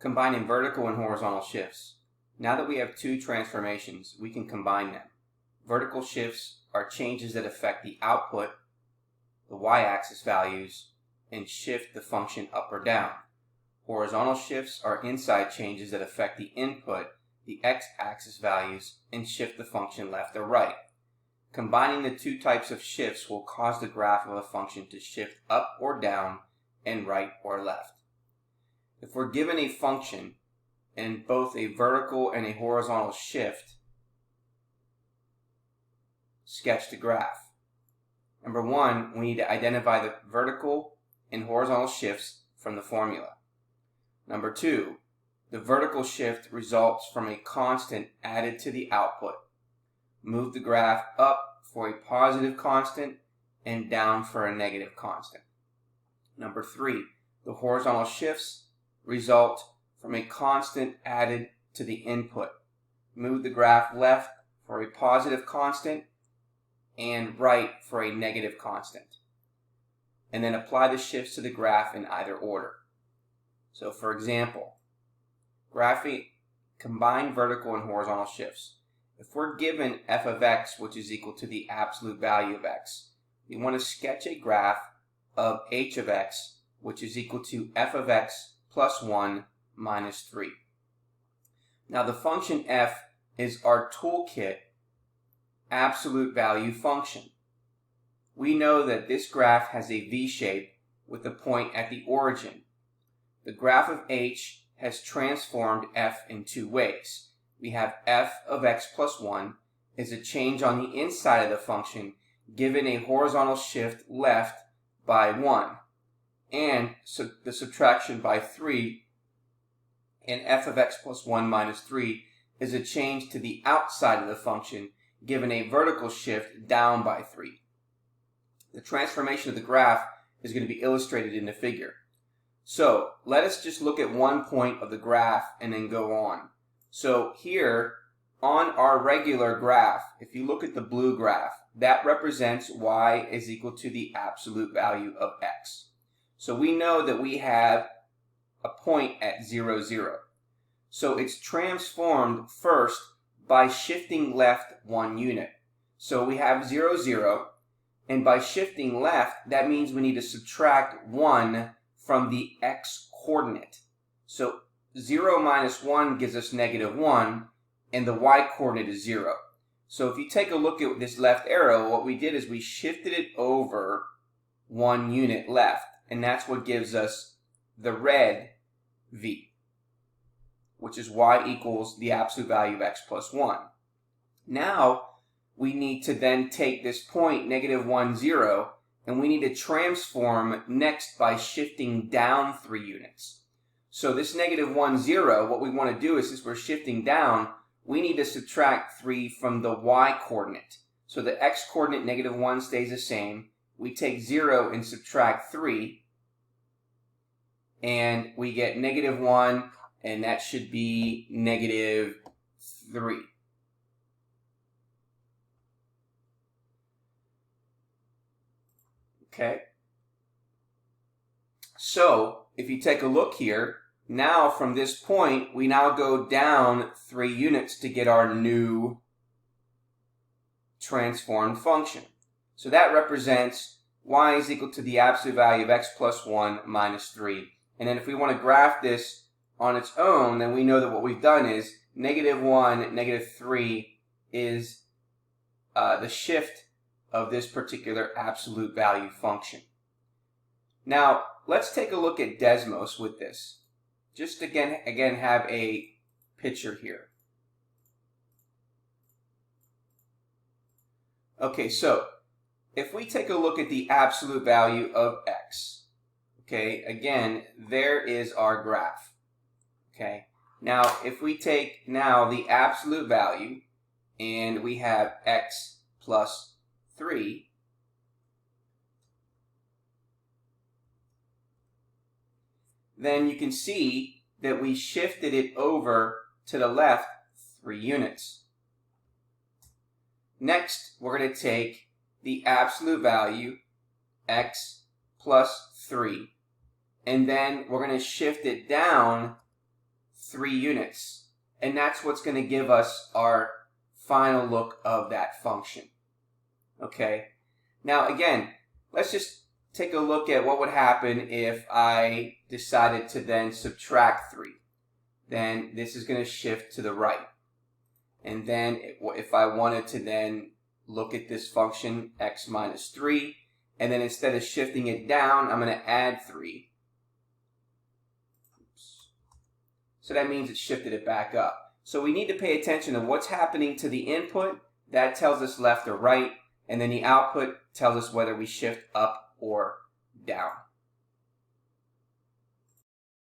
Combining vertical and horizontal shifts. Now that we have two transformations, we can combine them. Vertical shifts are changes that affect the output, the y-axis values, and shift the function up or down. Horizontal shifts are inside changes that affect the input, the x-axis values, and shift the function left or right. Combining the two types of shifts will cause the graph of a function to shift up or down and right or left. If we're given a function and both a vertical and a horizontal shift, sketch the graph. Number one, we need to identify the vertical and horizontal shifts from the formula. Number two, the vertical shift results from a constant added to the output. Move the graph up for a positive constant and down for a negative constant. Number three, the horizontal shifts result from a constant added to the input. Move the graph left for a positive constant and right for a negative constant. And then apply the shifts to the graph in either order. So for example, graphing combined vertical and horizontal shifts. If we're given f of x, which is equal to the absolute value of x, we want to sketch a graph of h of x, which is equal to f of x plus 1 minus 3. Now the function f is our toolkit absolute value function. We know that this graph has a V-shape with a point at the origin. The graph of h has transformed f in two ways. We have f of x plus 1 is a change on the inside of the function given a horizontal shift left by 1, and so the subtraction by 3, and f of x plus 1 minus 3 is a change to the outside of the function given a vertical shift down by 3. The transformation of the graph is going to be illustrated in the figure. So let us just look at one point of the graph and then go on. So here on our regular graph, if you look at the blue graph, that represents y is equal to the absolute value of x. So we know that we have a point at 0, 0. So it's transformed first by shifting left 1 unit. So we have 0, 0, and by shifting left, that means we need to subtract 1 from the x coordinate. So 0 minus 1 gives us negative 1, and the y coordinate is 0. So if you take a look at this left arrow, what we did is we shifted it over 1 unit left, and that's what gives us the red v, which is y equals the absolute value of x plus 1. Now we need to then take this point, negative 1, 0, and we need to transform next by shifting down 3 units. So this negative 1, 0, what we want to do is, since we're shifting down, we need to subtract 3 from the y coordinate. So the x coordinate, negative 1, stays the same. We take 0 and subtract 3, and we get negative 1, and that should be negative 3. Okay. So if you take a look here, now from this point, we now go down 3 units to get our new transformed function. So that represents y is equal to the absolute value of x plus 1 minus 3. And then if we want to graph this on its own, then we know that what we've done is negative 1, negative 3 is the shift of this particular absolute value function. Now, let's take a look at Desmos with this. Just again have a picture here. Okay, so if we take a look at the absolute value of x, okay, again, there is our graph. Okay, now if we take now the absolute value and we have x plus 3, then you can see that we shifted it over to the left 3 units. Next, we're going to take the absolute value, x plus 3, and then we're going to shift it down 3 units. And that's what's going to give us our final look of that function. Okay. Now again, let's just take a look at what would happen if I decided to then subtract 3. Then this is going to shift to the right. And then if I wanted to then look at this function, x minus 3, and then instead of shifting it down, I'm going to add 3. Oops. So that means it shifted it back up. So we need to pay attention to what's happening to the input. That tells us left or right. And then the output tells us whether we shift up or down.